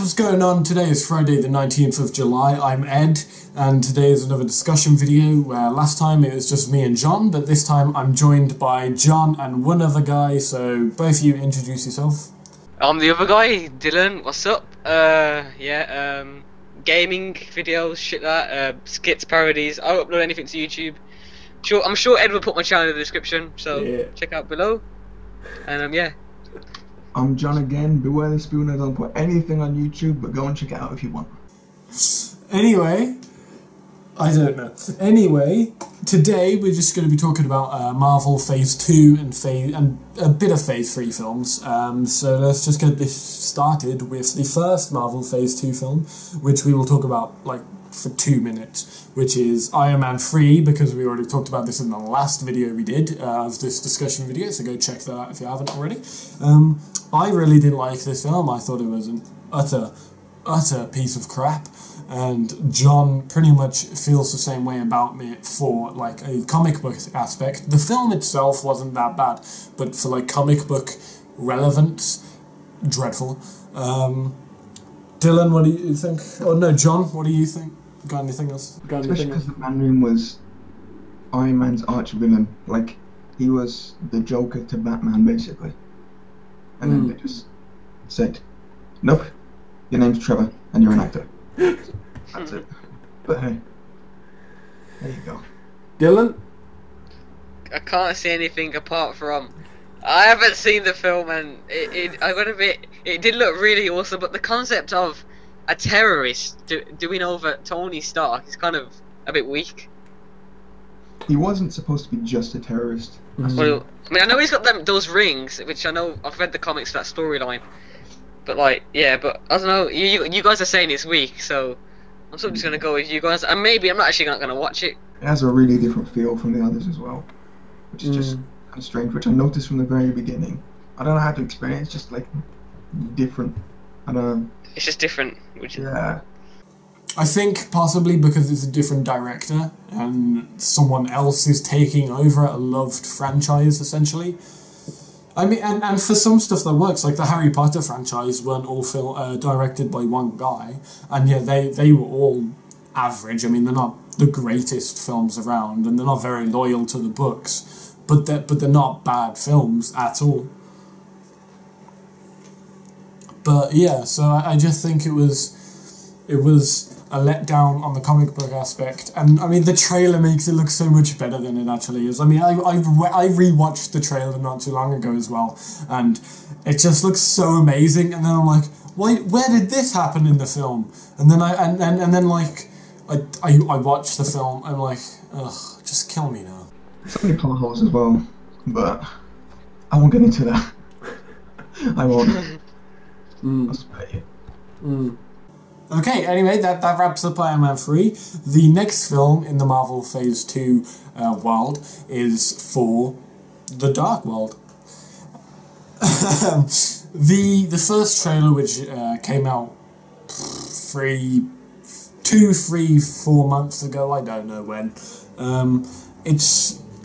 What's going on? Today is Friday the 19th of July. I'm Ed, and today is another discussion video where last time it was just me and John, but this time I'm joined by John and one other guy, so both of you introduce yourself. I'm the other guy, Dylan. What's up? Gaming videos, shit like that, skits, parodies. I'll upload anything to YouTube. I'm sure Ed will put my channel in the description, so check out below. And yeah. I'm John again. Beware the spoon. I don't put anything on YouTube, but go and check it out if you want. Anyway, I don't know. Anyway, today we're just going to be talking about Marvel Phase 2 and a bit of Phase 3 films. So let's just get this started with the first Marvel Phase 2 film, which we will talk about for 2 minutes, which is Iron Man 3, because we already talked about this in the last video we did, of this discussion video, so go check that out if you haven't already. I really didn't like this film. I thought it was an utter piece of crap, and John pretty much feels the same way about me for a comic book aspect. The film itself wasn't that bad, but for comic book relevance, dreadful. Dylan, what do you think? Oh no, John, what do you think? Got anything else? Especially because the Mandarin was Iron Man's arch villain. He was the Joker to Batman, basically. And then they just said, nope, your name's Trevor, and you're an actor. That's it. But hey, there you go. Dylan? I can't say anything apart from I haven't seen the film, and I gotta admit, it did look really awesome, but the concept of a terrorist doing over Tony Stark is kind of a bit weak. He wasn't supposed to be just a terrorist. Well, I mean, I know he's got those rings, which I know I've read the comics for that storyline, but yeah, but I don't know. You guys are saying it's weak, so I'm sort of just gonna go with you guys, and maybe I'm not actually not gonna watch it. It has a really different feel from the others as well, which is just kind of strange, which I noticed from the very beginning. I don't know how to explain it. It's just different. I don't know. It's just different. Yeah. I think possibly because it's a different director and someone else is taking over a loved franchise, essentially. I mean, and for some stuff that works, like the Harry Potter franchise weren't all directed by one guy, and yet they were all average. I mean, they're not the greatest films around, and they're not very loyal to the books, but they're not bad films at all. But yeah, so I just think it was a letdown on the comic book aspect, and I mean the trailer makes it look so much better than it actually is. I mean, I rewatched the trailer not too long ago as well, and it just looks so amazing. And then I'm like, where did this happen in the film? And then I watched the film. I'm like, ugh, just kill me now. So many plot holes as well, but I won't get into that. I won't. I'll spare you. Okay, anyway, that wraps up Iron Man 3. The next film in the Marvel Phase 2 world is Thor: The Dark World. The first trailer, which came out 2, 3, 4 months ago, I don't know when.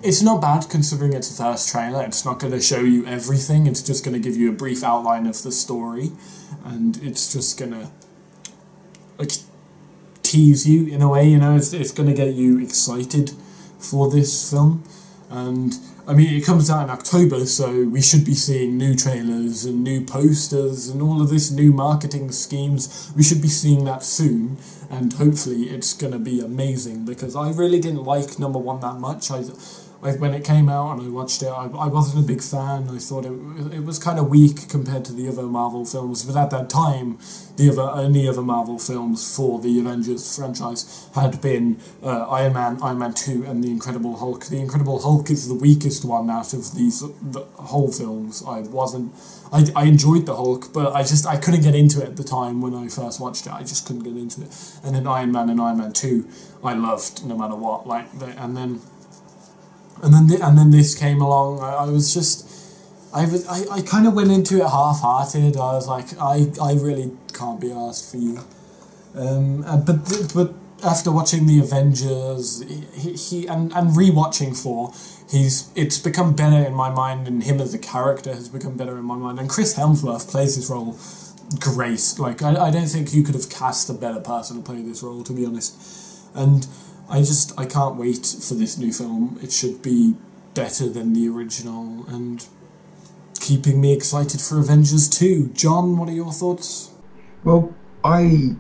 It's not bad considering it's the first trailer. It's not going to show you everything. It's just going to give you a brief outline of the story, and it's just going to tease you in a way, you know. It's going to get you excited for this film. And I mean, it comes out in October, so we should be seeing new trailers and new posters and all of this new marketing schemes. We should be seeing that soon, and hopefully it's going to be amazing, because I really didn't like number 1 that much. When it came out and I watched it, I wasn't a big fan. I thought it was kind of weak compared to the other Marvel films, but at that time, the only other Marvel films for the Avengers franchise had been Iron Man 2, and The Incredible Hulk. The Incredible Hulk is the weakest one out of the whole films. I enjoyed the Hulk, but I couldn't get into it at the time when I first watched it. I just couldn't get into it. And then Iron Man and Iron Man 2, I loved no matter what. And then this came along. I kind of went into it half-hearted. I was like, I really can't be asked for you. But after watching the Avengers, and rewatching Thor, it's become better in my mind, and him as a character has become better in my mind. And Chris Hemsworth plays his role great. Like, I don't think you could have cast a better person to play this role, to be honest. And I can't wait for this new film. It should be better than the original and keeping me excited for Avengers 2. John, what are your thoughts? Well, I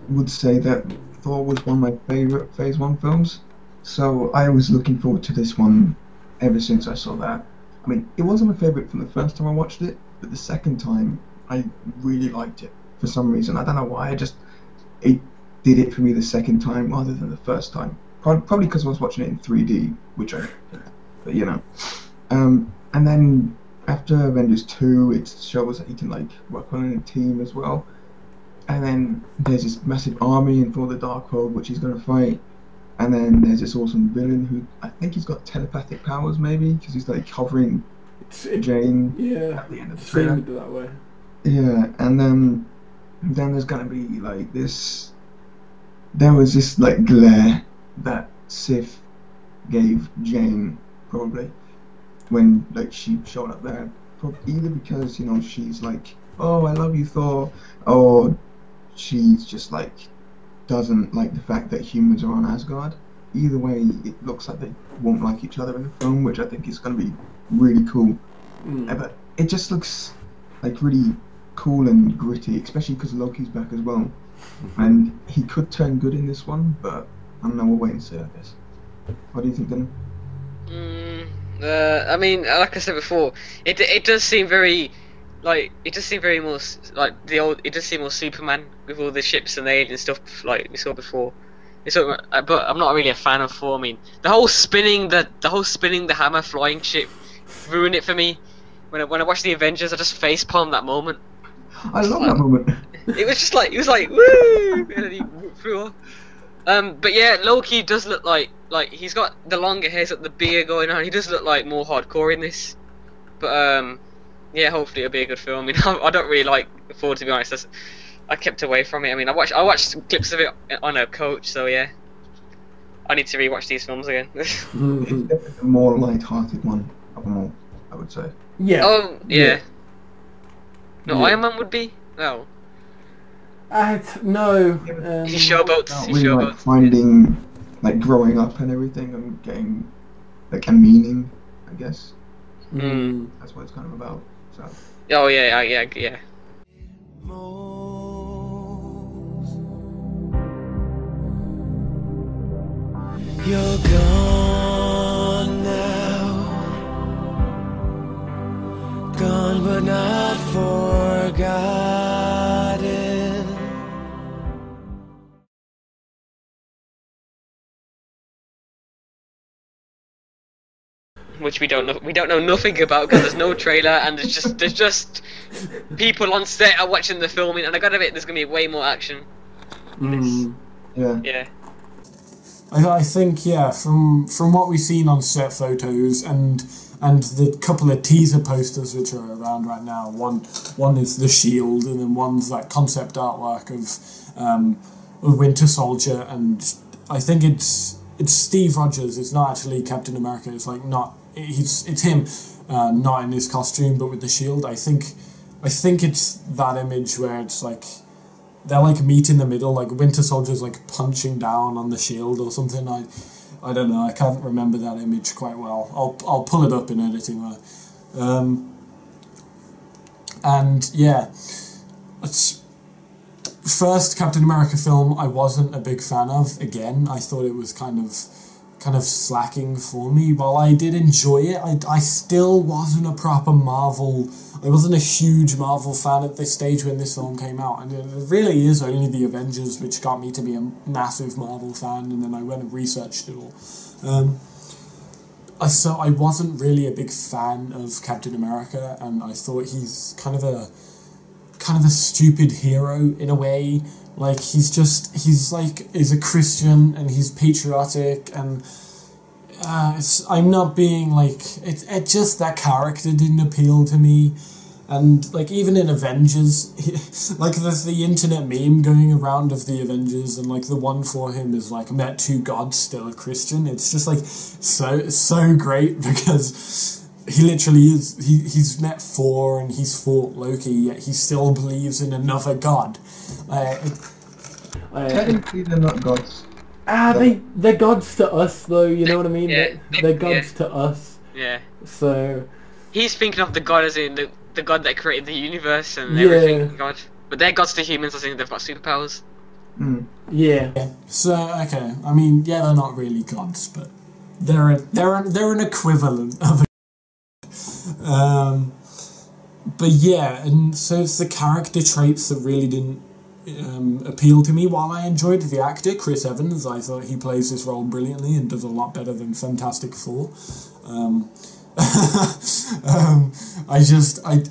would say that Thor was one of my favourite Phase 1 films, so I was looking forward to this one ever since I saw that. I mean, it wasn't my favourite from the first time I watched it, but the second time I really liked it for some reason. I don't know why, it did it for me the second time rather than the first time. Probably because I was watching it in 3D, but you know. And then after Avengers 2, it shows that you can like work on a team as well. And then there's this massive army in Thor: The Dark World which he's going to fight. And then there's this awesome villain who I think he's got telepathic powers maybe, because he's like covering Jane at the end of the trailer. That way. Yeah, and then there's going to be like this. There was this like glare that Sif gave Jane probably when like she showed up there, either because, you know, she's like, oh, I love you, Thor, or she's just like doesn't like the fact that humans are on Asgard. Either way, it looks like they won't like each other in the film, which I think is going to be really cool. But it just looks like really cool and gritty, especially because Loki's back as well. And he could turn good in this one, but I don't know, we'll wait and see, I guess. What do you think, Dylan? I mean, like I said before, it does seem very, like, it does seem very more like the old. It does seem more Superman with all the ships and the alien stuff like we saw before. But I'm not really a fan of Thor. I mean, the whole spinning the hammer flying ship ruined it for me. When I watched the Avengers, I just facepalmed that moment. I love that moment. It was just like, woo, and then he flew off. But yeah, Loki does look like he's got the longer hair, got the beard going on. He does look like more hardcore in this. But yeah, hopefully it'll be a good film. I mean, I don't really like Thor, to be honest. I kept away from it. I mean, I watched clips of it on a coach, so yeah. I need to rewatch these films again. It's definitely the more light-hearted one of them all, I would say. Yeah. Oh yeah. No, Yeah. Iron Man would be no. No. He showboats. Not He really like showboats. finding, like growing up and everything and getting like a meaning, I guess. That's what it's kind of about. So. Oh yeah. You're gone now, gone but not forgotten. Which we don't know nothing about because there's no trailer and there's just people on set are watching the filming, and I gotta admit there's gonna be way more action. Yeah. Yeah. I think, yeah, from what we've seen on set photos and the couple of teaser posters which are around right now, one is the Shield, and then one's that concept artwork of Winter Soldier, and I think it's Steve Rogers. It's not actually Captain America. It's like it's him, not in his costume but with the shield. I think it's that image where it's like they're like meet in the middle, like Winter Soldier's like punching down on the shield or something. I don't know, I can't remember that image quite well. I'll pull it up in editing. And yeah, it's first Captain America film I wasn't a big fan of. Again, I thought it was kind of slacking for me. While I did enjoy it, I still wasn't a proper Marvel. I wasn't a huge Marvel fan at this stage when this film came out, and it really is only the Avengers which got me to be a massive Marvel fan, and then I went and researched it all. So I wasn't really a big fan of Captain America, and I thought he's kind of a stupid hero in a way. Like he's a Christian and he's patriotic, and I'm not being like it just that character didn't appeal to me. And like even in Avengers, like there's the internet meme going around of the Avengers, and like the one for him is like met two gods, still a Christian. It's just like so great because he literally is. He's met Thor and he's fought Loki, yet he still believes in another god. Technically, they're not gods. They're gods to us, though. You know what I mean? Yeah, They're gods to us. Yeah. So He's thinking of the god as in the god that created the universe and Yeah. everything. God, but they're gods to humans. I think they've got superpowers. yeah. So okay, I mean, yeah, they're not really gods, but they're an equivalent of a but yeah, and so it's the character traits that really didn't appeal to me. While I enjoyed the actor Chris Evans, I thought he plays this role brilliantly and does a lot better than Fantastic Four.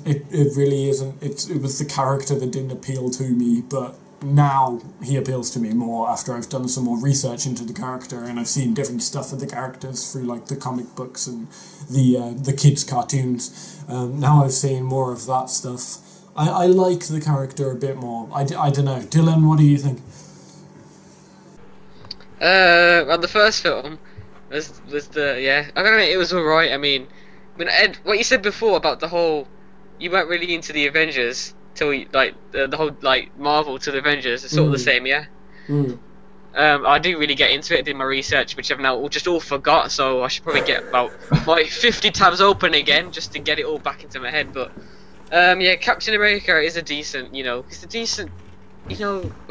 It really isn't. It was the character that didn't appeal to me, but now he appeals to me more after I've done some more research into the character and I've seen different stuff of the characters through like the comic books and the kids' cartoons. Now I've seen more of that stuff. I like the character a bit more. I don't know. Dylan, what do you think? Well, the first film was I don't know, it was alright. I mean, Ed, what you said before about the whole, you weren't really into the Avengers till the whole Marvel to the Avengers. It's sort of the same, yeah. I do really get into it. I did my research, which I've now just all forgot. So I should probably get about my 50 tabs open again just to get it all back into my head. But yeah, Captain America is a decent, he's a decent, what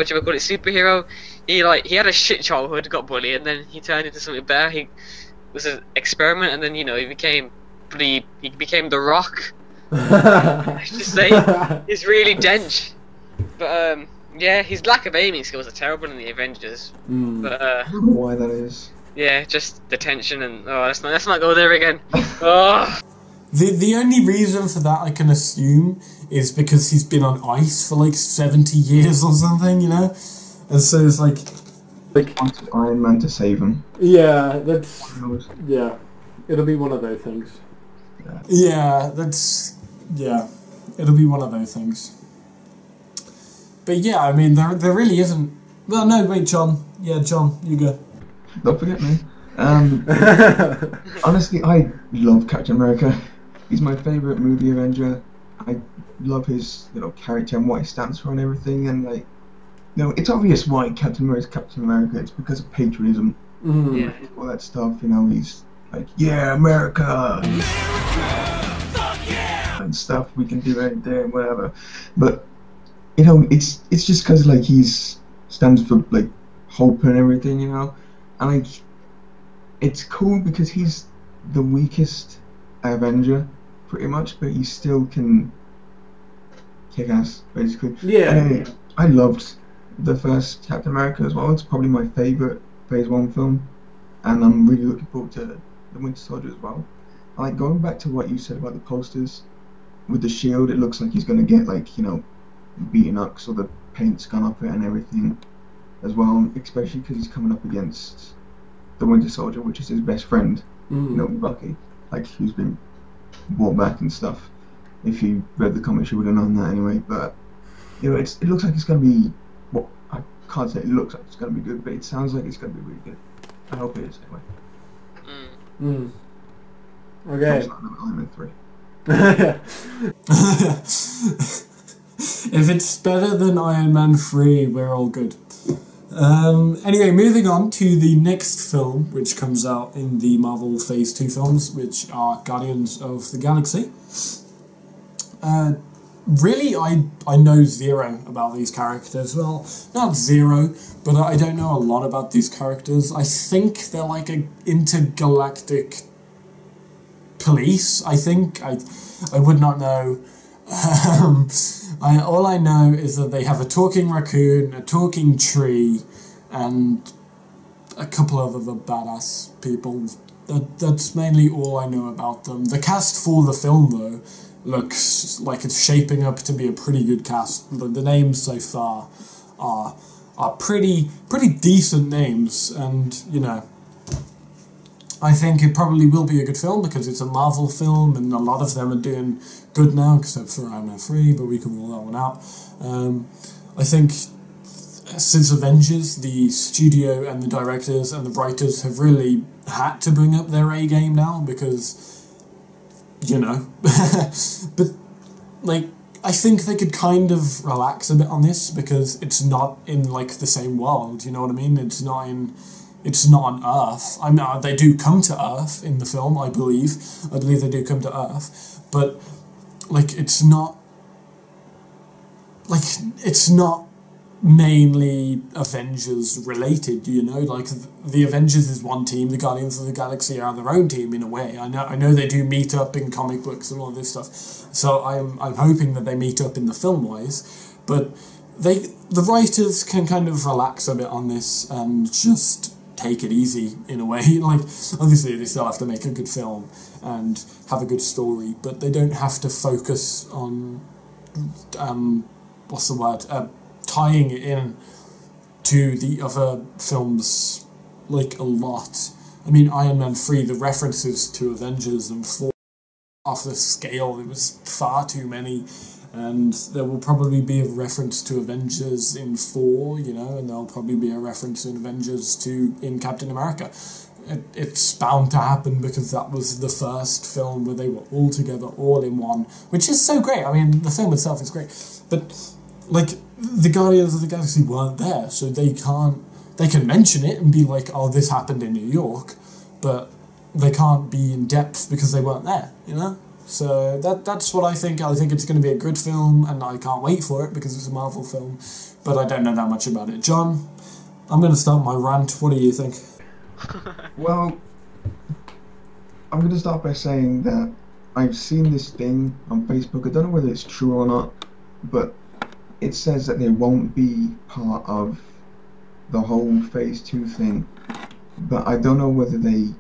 you would call it, superhero. He had a shit childhood, got bullied, and then he turned into something better. He was an experiment, and then he became the Rock. I should say he's really dense, but yeah, his lack of aiming skills are terrible in the Avengers. But I don't know why that is. yeah, just the tension and let's not go there again. Oh. The only reason for that I can assume is because he's been on ice for like 70 years or something, and so it's like Wanted Iron Man to save him. Yeah, that's Who knows? yeah. It'll be one of those things. It'll be one of those things. But yeah, I mean, there really isn't. Well, no, wait, John. Yeah, John, you go. Don't forget me. Honestly, I love Captain America. He's my favourite movie Avenger. I love his character and what he stands for and everything. And it's obvious why Captain America is Captain America. It's because of patriotism. Yeah. All that stuff. He's like, yeah, America, and stuff. We can do anything and whatever. But it's just because he's stands for hope and everything. And it's cool because he's the weakest Avenger, pretty much, but he still can kick ass, basically. Yeah. And I loved the first Captain America as well. It's probably my favourite Phase 1 film, and I'm really looking forward to the Winter Soldier as well. Going back to what you said about the posters, with the shield, it looks like he's going to get beaten up, so the paint's gone up it and everything as well, especially because he's coming up against the Winter Soldier, which is his best friend, Bucky, who's been brought back and stuff. If you read the comics, you would have known that anyway. But it looks like it's going to be. Well, I can't say it looks like it's going to be good, but it sounds like it's going to be really good. I hope it is anyway. Okay. It's not Iron Man 3. If it's better than Iron Man 3, we're all good. Anyway, moving on to the next film, which comes out in the Marvel Phase 2 films, which are Guardians of the Galaxy. Really, I know zero about these characters. Well, not zero, but I don't know a lot about these characters. I think they're like an intergalactic police, I think. I would not know. All I know is that they have a talking raccoon, a talking tree, and a couple of other badass people. That's mainly all I know about them. The cast for the film, though, looks like it's shaping up to be a pretty good cast. The names so far are pretty decent names, and I think it probably will be a good film because it's a Marvel film and a lot of them are doing good now, except for Iron Man 3, but we can rule that one out. I think since Avengers, the studio and the directors and the writers have really had to bring up their A game now, because you know. But, like, I think they could kind of relax a bit on this because it's not in, like, the same world, you know what I mean? It's not on Earth. I mean, they do come to Earth in the film, I believe. I believe they do come to Earth. But, like, it's not mainly Avengers related, you know, like the Avengers is one team, the Guardians of the Galaxy are their own team in a way. I know they do meet up in comic books and all this stuff, so I'm hoping that they meet up in the film wise, but the writers can kind of relax a bit on this and just take it easy in a way. Like, obviously they still have to make a good film and have a good story, but they don't have to focus on tying it in to the other films, like, a lot. I mean, Iron Man 3, the references to Avengers and Thor off the scale, it was far too many, and there will probably be a reference to Avengers in Thor, you know, and there'll probably be a reference in Avengers in Captain America. It's bound to happen because that was the first film where they were all together, all in one, which is so great. I mean, the film itself is great, but, like, the Guardians of the Galaxy weren't there, so they can mention it and be like, oh, this happened in New York, but they can't be in depth because they weren't there, you know? So that's what I think. I think it's going to be a good film, and I can't wait for it because it's a Marvel film, but I don't know that much about it. John, I'm going to start my rant. What do you think? Well, I'm going to start by saying that I've seen this thing on Facebook. I don't know whether it's true or not, but it says that they won't be part of the whole Phase 2 thing, but I don't know whether they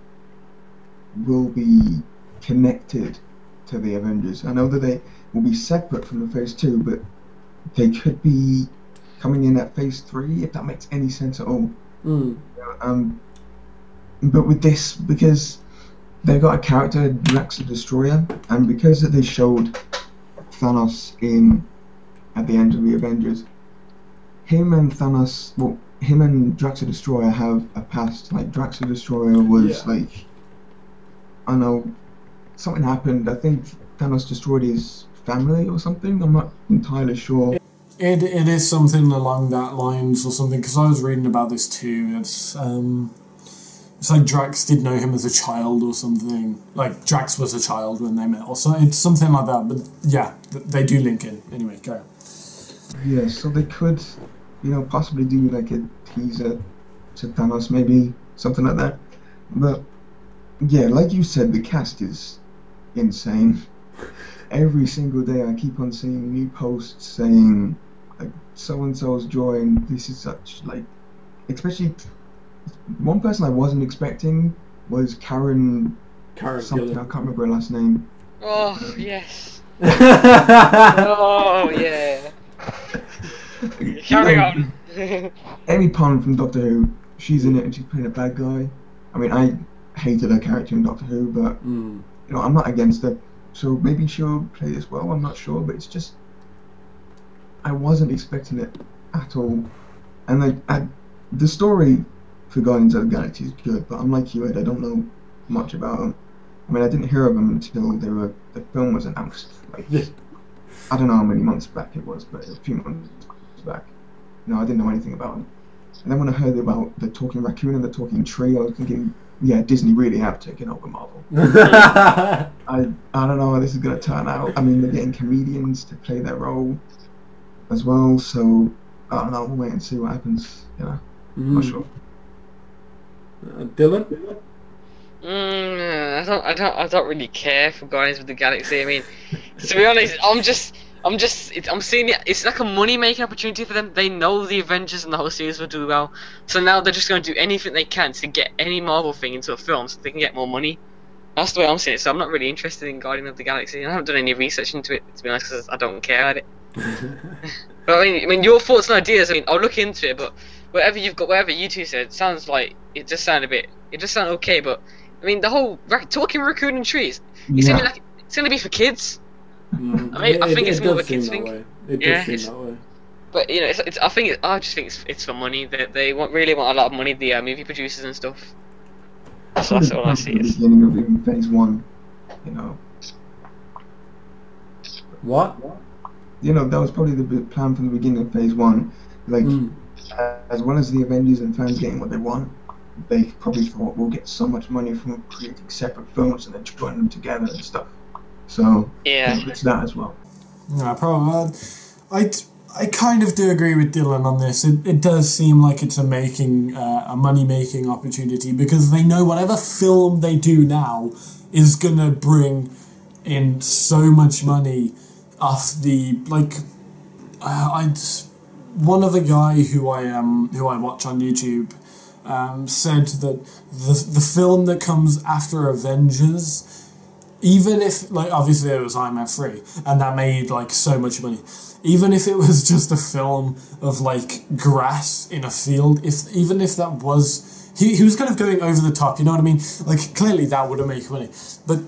will be connected to the Avengers. I know that they will be separate from the Phase 2, but they could be coming in at Phase 3, if that makes any sense at all. But with this, because they've got a character, Drax the Destroyer, and because they showed Thanos at the end of the Avengers, him and Drax the Destroyer have a past. Like, Drax the Destroyer was like, I know, something happened. I think Thanos destroyed his family or something. I'm not entirely sure. It is something along that lines or something, because I was reading about this too. It's like Drax did know him as a child or something. Like, Drax was a child when they met, or so. It's something like that. But yeah, they do link in. Anyway, go. Yeah, so they could, you know, possibly do like a teaser to Thanos, maybe something like that. But yeah, like you said, the cast is insane. Every single day I keep on seeing new posts saying, like, so and so's joined. This is such, like, especially one person I wasn't expecting was Karen something. Gillan. I can't remember her last name. Oh, yes. Oh, yeah. Carry on. Amy Pond from Doctor Who, she's in it and she's playing a bad guy. I mean, I hated her character in Doctor Who, but you know, I'm not against her. So maybe she'll play this well. I'm not sure, but it's just I wasn't expecting it at all. And the story for Guardians of the Galaxy is good, but unlike you, Ed, I don't know much about them. I mean, I didn't hear of them until the film was announced. Like, I don't know how many months back it was, but a few months back. No, I didn't know anything about them. And then when I heard about the talking raccoon and the talking tree, I was thinking, yeah, Disney really have taken over Marvel. I don't know how this is going to turn out. I mean, they're getting comedians to play their role as well, so I don't know. We'll wait and see what happens. You know, I'm not sure. Dylan? I don't really care for Guardians of the Galaxy. I mean, to be honest, I'm seeing it. It's like a money-making opportunity for them. They know the Avengers and the whole series will do well, so now they're just going to do anything they can to get any Marvel thing into a film so they can get more money. That's the way I'm seeing it. So I'm not really interested in Guardians of the Galaxy. I haven't done any research into it, to be honest, because I don't care about it. But I mean, your thoughts and ideas. I mean, I'll look into it. But whatever you two said, sounds like it just sounded okay. But I mean, the whole talking raccoon and trees. It's gonna be like it's gonna be for kids. I mean, I think it's more of a kids thing. It does seem that way. But you know, I just think it's for money. They really want a lot of money. The movie producers and stuff. So that's all I see. At the beginning of even Phase 1, you know, What? You know, that was probably the plan from the beginning of Phase 1. Like, as well as the Avengers and fans getting what they want, they probably thought we'll get so much money from creating separate films and then joining them together and stuff. So, Yeah. it's that as well. Yeah, probably. I kind of do agree with Dylan on this. It does seem like it's a money-making opportunity, because they know whatever film they do now is gonna bring in so much money off the, like, one other guy who I watch on YouTube said that the film that comes after Avengers, even if, like, obviously it was Iron Man 3 and that made like so much money, even if it was just a film of like grass in a field, even if that was, he was kind of going over the top, you know what I mean? Like, clearly that would have made money, but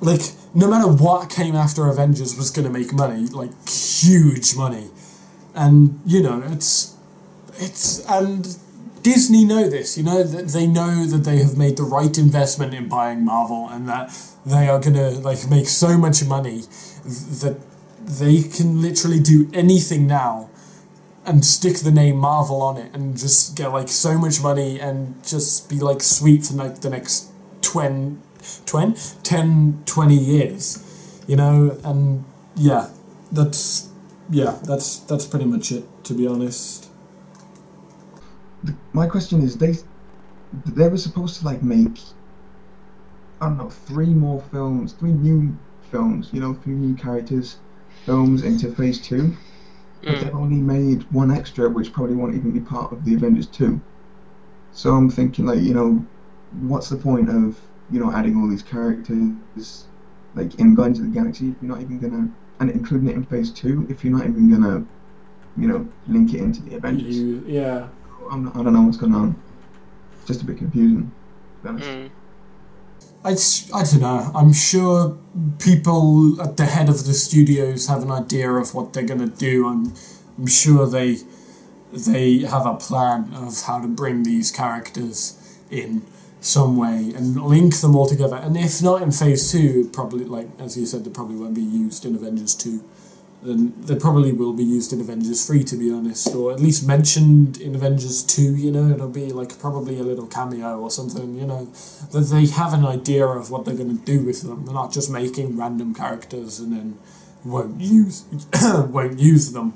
like, no matter what came after Avengers was going to make money, like huge money. And, you know, it's and Disney know this, you know, that they know that they have made the right investment in buying Marvel, and that they are going to, like, make so much money that they can literally do anything now and stick the name Marvel on it and just get, like, so much money and just be, like, sweet for, like, the next 10, 20 years, you know. And yeah, that's pretty much it, to be honest. My question is, they were supposed to like make, I don't know, 3 new films, you know, 3 new characters, films into Phase 2, but they've only made 1 extra, which probably won't even be part of the Avengers 2. So I'm thinking, like, you know, what's the point of, you know, adding all these characters, like, in Guardians of the Galaxy, if you're not even gonna, and including it in Phase 2, if you're not even gonna, you know, link it into the Avengers. Yeah. I don't know what's going on. It's just a bit confusing, to be honest. I don't know. I'm sure people at the head of the studios have an idea of what they're gonna do. I'm sure they have a plan of how to bring these characters in some way and link them all together. And if not in Phase 2, probably, like as you said, they probably won't be used in Avengers 2. Then they probably will be used in Avengers 3, to be honest, or at least mentioned in Avengers 2, you know. It'll be like probably a little cameo or something, you know, that they have an idea of what they're going to do with them. They're not just making random characters and then won't use them.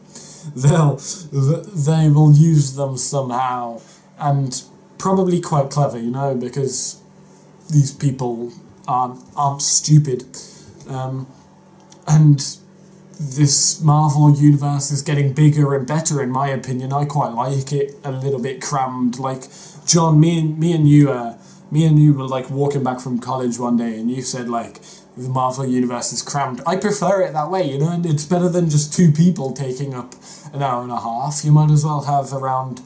They will use them somehow, and probably quite clever, you know, because these people aren't stupid, and this Marvel universe is getting bigger and better, in my opinion. I quite like it a little bit crammed. Like, John, me and you were like walking back from college one day, and you said like the Marvel universe is crammed. I prefer it that way, you know, and it's better than just 2 people taking up an hour and a half. You might as well have around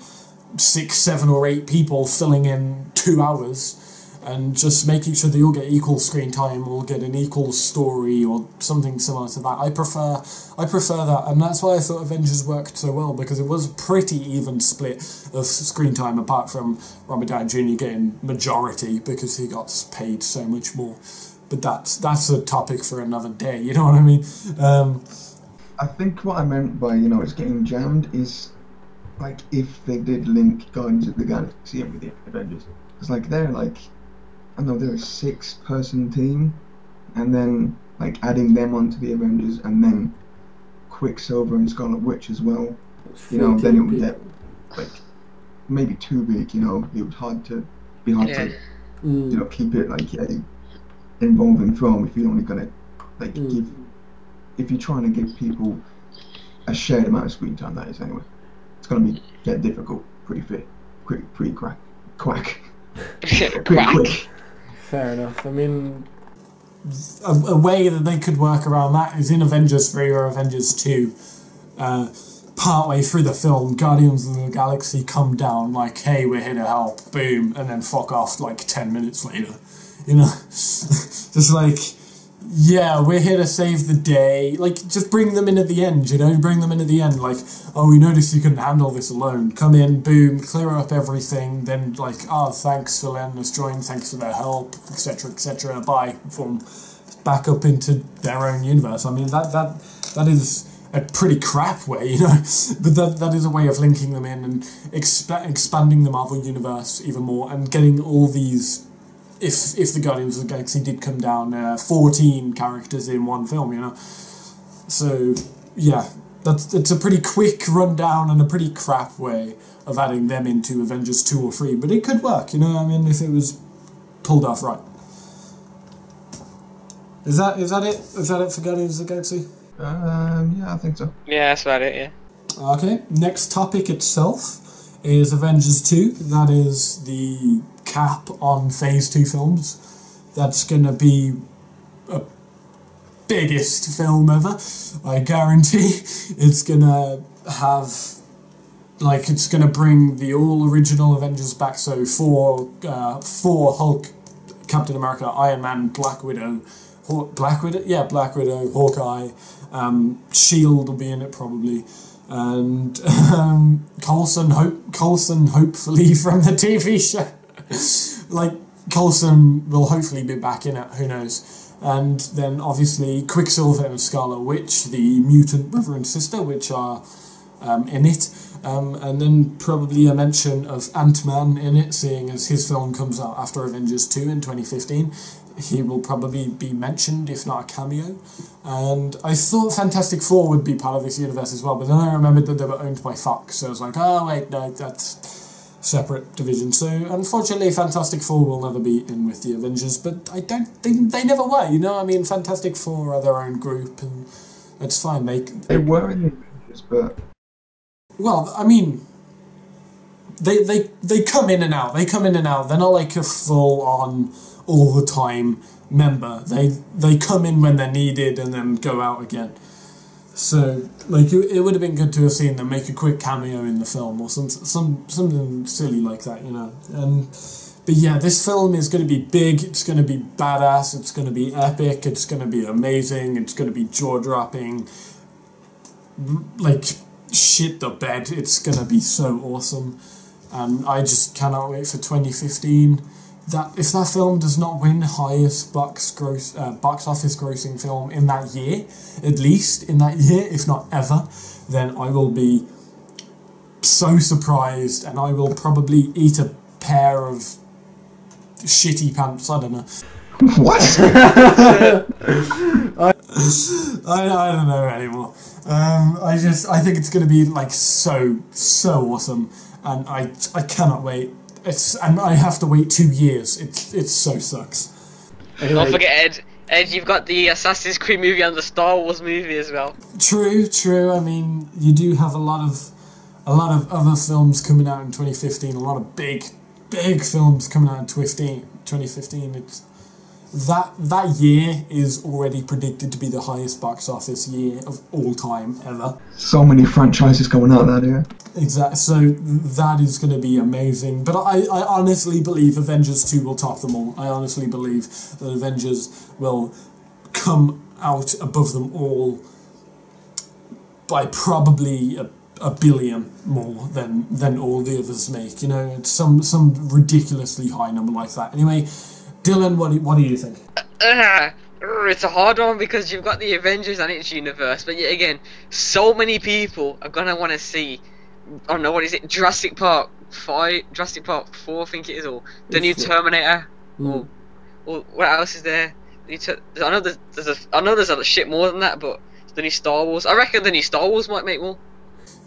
6, 7 or 8 people filling in 2 hours, and just making sure they all get equal screen time, or get an equal story, or something similar to that. I prefer that, and that's why I thought Avengers worked so well, because it was a pretty even split of screen time, apart from Robert Downey Jr. getting majority because he got paid so much more. But that's a topic for another day, you know what I mean? I think what I meant by, you know, it's getting jammed is, like, if they did link Guardians of the Galaxy in with the Avengers. It's like, they're like, I know they're a 6-person team, and then like adding them onto the Avengers, and then Quicksilver and Scarlet Witch as well. You know, then it would get like maybe too big. You know, it would be hard to you know, keep it like a involving film if you're only gonna like if you're trying to give people a shared amount of screen time. That is, anyway, it's gonna get difficult pretty quick. Fair enough. I mean, a way that they could work around that is in Avengers 3 or Avengers 2, partway through the film, Guardians of the Galaxy come down like, hey, we're here to help, boom, and then fuck off like 10 minutes later, you know. Just like, yeah, we're here to save the day. Like, just bring them in at the end, you know? Bring them in at the end, like, oh, we noticed you couldn't handle this alone. Come in, boom, clear up everything, then, like, oh, thanks for letting us join, thanks for their help, etc., etc., bye, form back up into their own universe. I mean, that that is a pretty crap way, you know, but that is a way of linking them in and expanding the Marvel Universe even more and getting all these, if the Guardians of the Galaxy did come down, 14 characters in one film, you know. So, yeah, it's a pretty quick rundown and a pretty crap way of adding them into Avengers 2 or 3, but it could work, you know, I mean, if it was pulled off right. Is that it? Is that it for Guardians of the Galaxy? Yeah, I think so. Yeah, that's about it, yeah. Okay, next topic itself is Avengers 2. That is the cap on Phase 2 films. That's going to be a biggest film ever, I guarantee. It's going to have, like, it's going to bring the all original Avengers back, so four Hulk, Captain America, Iron Man, Black Widow, Hawkeye, Shield will be in it probably, and Coulson hopefully from the TV show. Like, Coulson will hopefully be back in it, who knows. And then obviously Quicksilver and Scarlet Witch, the mutant brother and sister, which are in it. And then probably a mention of Ant-Man in it, seeing as his film comes out after Avengers 2 in 2015. He will probably be mentioned, if not a cameo. And I thought Fantastic Four would be part of this universe as well, but then I remembered that they were owned by Fox, so I was like, oh wait, no, that's separate division. So unfortunately Fantastic Four will never be in with the Avengers, but I don't think they never were, you know? I mean, Fantastic Four are their own group, and it's fine. They were in the Avengers, but... Well, I mean, they come in and out. They come in and out. They're not like a full-on, all-the-time member. They come in when they're needed and then go out again. So, like, it would have been good to have seen them make a quick cameo in the film or something silly like that, you know. But yeah, this film is going to be big. It's going to be badass. It's going to be epic. It's going to be amazing. It's going to be jaw-dropping. Like, shit the bed. It's going to be so awesome. And I just cannot wait for 2015. That if that film does not win highest box office grossing film in that year, at least in that year, if not ever, then I will be so surprised, and I will probably eat a pair of shitty pants. I don't know. What? I don't know anymore. I think it's going to be like so awesome, and I cannot wait. And I have to wait 2 years. It so sucks. Anyway. Don't forget, Ed, you've got the Assassin's Creed movie and the Star Wars movie as well. True. I mean, you do have a lot of other films coming out in 2015. A lot of big films coming out in 2015. It's that year is already predicted to be the highest box office year of all time ever. So many franchises going out that year. Exactly. So that is going to be amazing. But I honestly believe Avengers 2 will top them all. I honestly believe that Avengers will come out above them all by probably a billion more than all the others make. You know, it's some ridiculously high number like that. Anyway, Dylan, what do you think? It's a hard one because you've got the Avengers and its universe, but yet again, so many people are gonna want to see. I don't know, what is it? Jurassic Park 5, Jurassic Park 4, I think it is, or the new Terminator, or what else is there? I know there's a shit more than that, but the new Star Wars. I reckon the new Star Wars might make more.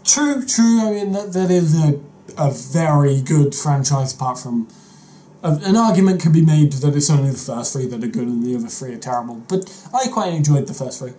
True. I mean, that is a very good franchise. Apart from an argument can be made that it's only the first three that are good and the other three are terrible. But I quite enjoyed the first three.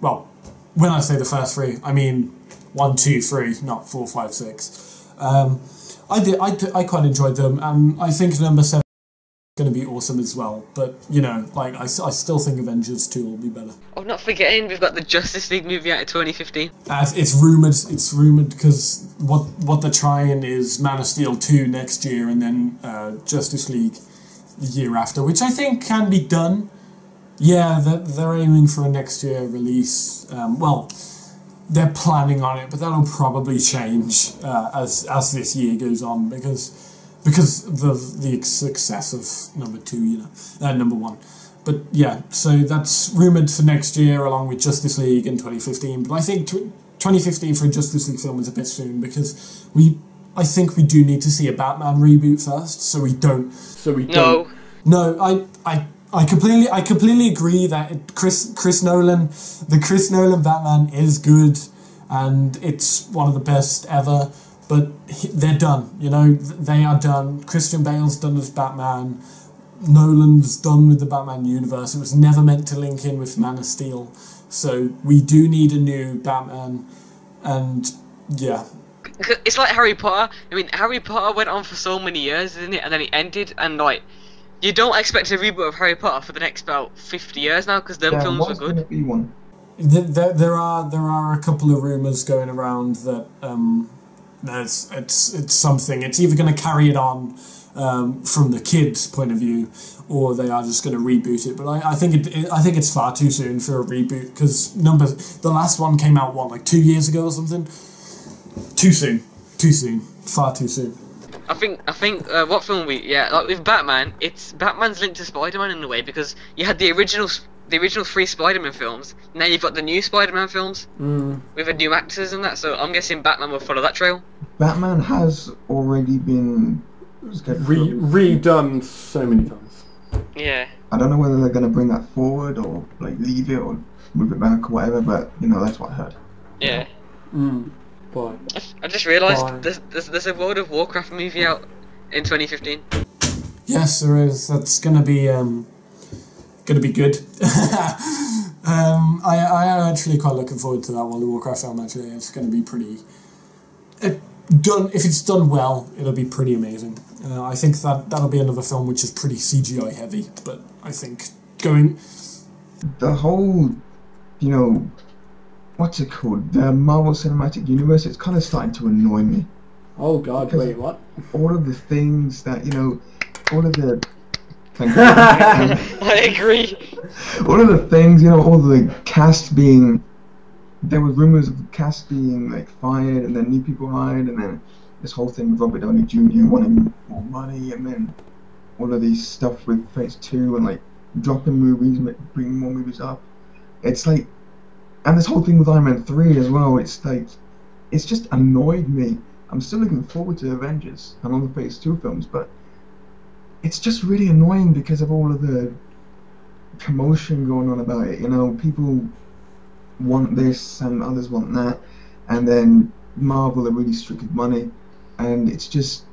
Well, when I say the first three, I mean 1, 2, 3, not 4, 5, 6. I quite enjoyed them, and I think number 7 is going to be awesome as well. But you know, like I still think Avengers 2 will be better. I'm not forgetting we've got the Justice League movie out in 2015. It's rumored because what they're trying is Man of Steel 2 next year, and then Justice League the year after, which I think can be done. Yeah, they're aiming for a next year release. Well, they're planning on it, but that'll probably change as this year goes on because of the success of number 2, you know, number 1. But yeah, so that's rumoured for next year along with Justice League in 2015. But I think 2015 for a Justice League film is a bit soon because I think we do need to see a Batman reboot first, so we don't. No. No, I completely agree that Chris Nolan, the Chris Nolan Batman is good, and it's one of the best ever. But they're done. You know, they are done. Christian Bale's done as Batman. Nolan's done with the Batman universe. It was never meant to link in with Man of Steel. So we do need a new Batman. And yeah. It's like Harry Potter. I mean, Harry Potter went on for so many years, didn't it? And then it ended, and like, you don't expect a reboot of Harry Potter for the next about 50 years now, because them films were good. Be one. There are a couple of rumours going around that it's something. It's either going to carry it on from the kids' point of view, or they are just going to reboot it. But I think it's far too soon for a reboot because the last one came out like 2 years ago or something. Too soon, far too soon. I think what film like with Batman, Batman's linked to Spider-Man in a way because you had the original 3 Spider-Man films. Now you've got the new Spider-Man films with the new actors and that. So I'm guessing Batman will follow that trail. Batman has already been redone so many times. Yeah. I don't know whether they're going to bring that forward or like leave it or move it back or whatever, but you know that's what I heard. Yeah. But I just realised there's a World of Warcraft movie out in 2015. Yes, there is. That's gonna be good. I actually quite looking forward to that World of Warcraft film. Actually, it's gonna be pretty. If it's done well, it'll be pretty amazing. I think that'll be another film which is pretty CGI heavy, but I think the whole, you know, what's it called? The Marvel Cinematic Universe. It's kind of starting to annoy me. Oh God! Because wait, what? All of the things that all of the. I agree. All of the things, all the cast being. There were rumors of the cast being like fired, and then new people hired, and then this whole thing with Robert Downey Jr. wanting more money, and then all of these stuff with Phase 2 and like dropping movies, bringing more movies up. It's like, and this whole thing with Iron Man 3 as well. It's like, it's just annoyed me. I'm still looking forward to Avengers and all the Phase 2 films, but it's just really annoying because of all of the commotion going on about it. People want this and others want that, and then Marvel are really strict with money, and it's just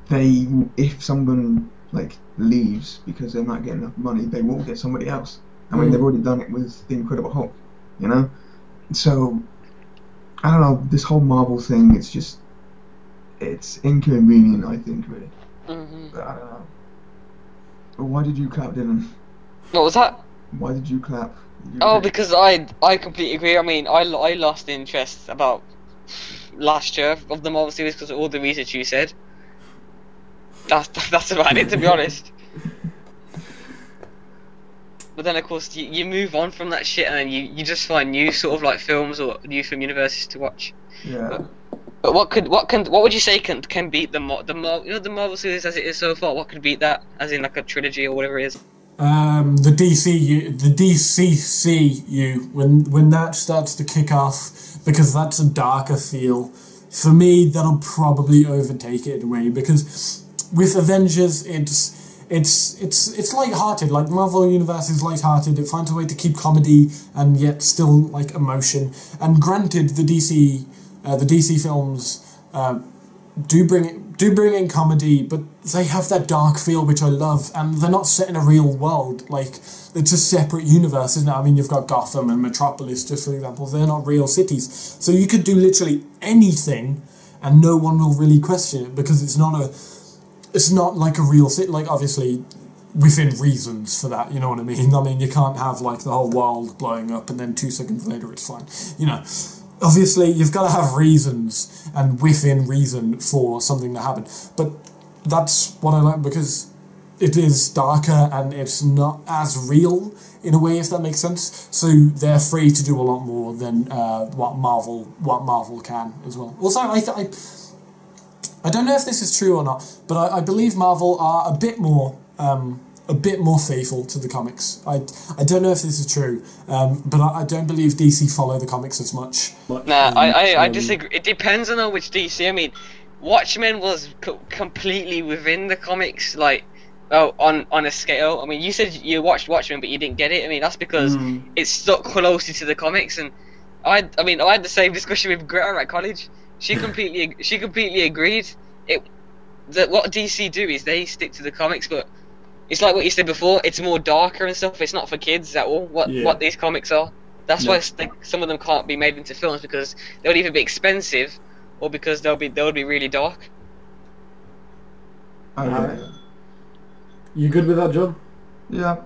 if someone like leaves because they're not getting enough money, they will get somebody else. I mean, they've already done it with the Incredible Hulk, So I don't know, this whole Marvel thing, it's inconvenient, I think, really. But I don't know. But why did you clap, Dylan? What was that? Why did you clap? Because I completely agree. I mean, I lost interest about last year of the Marvel series because of all the reasons you said. That's about it, to be honest. But then of course you move on from that shit and then you just find new sort of like films or new film universes to watch. Yeah. But what would you say can beat the Marvel series as it is so far? What could beat that, as in like a trilogy or whatever it is? The DCCU when that starts to kick off, because that's a darker feel. For me, that'll probably overtake it in a way, because with Avengers, it's light-hearted. Like, Marvel Universe is light-hearted. It finds a way to keep comedy and yet still like emotion. And granted, the DC films do bring in comedy, but they have that dark feel which I love, and they're not set in a real world. Like, it's a separate universe, isn't it? I mean, you've got Gotham and Metropolis, just for example. They're not real cities, so you could do literally anything, and no one will really question it, because it's not like a real city. Like, obviously, within reasons for that, you know what I mean? I mean, you can't have like the whole world blowing up and then 2 seconds later it's fine, Obviously, you've got to have reasons and within reason for something to happen. But that's what I like, because it is darker and it's not as real in a way, if that makes sense. So they're free to do a lot more than what Marvel can as well. Also, I don't know if this is true or not, but I believe Marvel are a bit more a bit more faithful to the comics. I don't know if this is true, but I don't believe DC follow the comics as much. Nah, I disagree. It depends on which DC. I mean, Watchmen was completely within the comics, like, on a scale. I mean, you said you watched Watchmen, but you didn't get it. I mean, that's because it's stuck closely to the comics. And I had the same discussion with Greta at college. She completely agreed. That what DC do is they stick to the comics, but it's like what you said before. It's more darker and stuff. It's not for kids at all. What these comics are. That's why some of them can't be made into films, because they would either be expensive, or because they'll be really dark. Okay. You good with that, John? Yeah.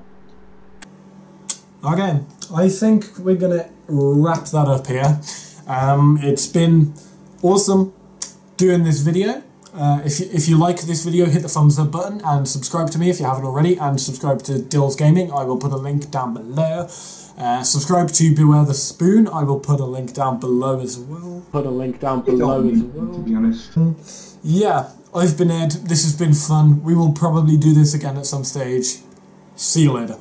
Okay, I think we're gonna wrap that up here. It's been awesome doing this video. If you like this video, hit the thumbs up button and subscribe to me if you haven't already, and subscribe to Dill's Gaming. I will put a link down below. Subscribe to Beware the Spoon. I will put a link down below as well. Put a link down below as well. To be honest. Yeah, I've been Ed. This has been fun. We will probably do this again at some stage. See you later.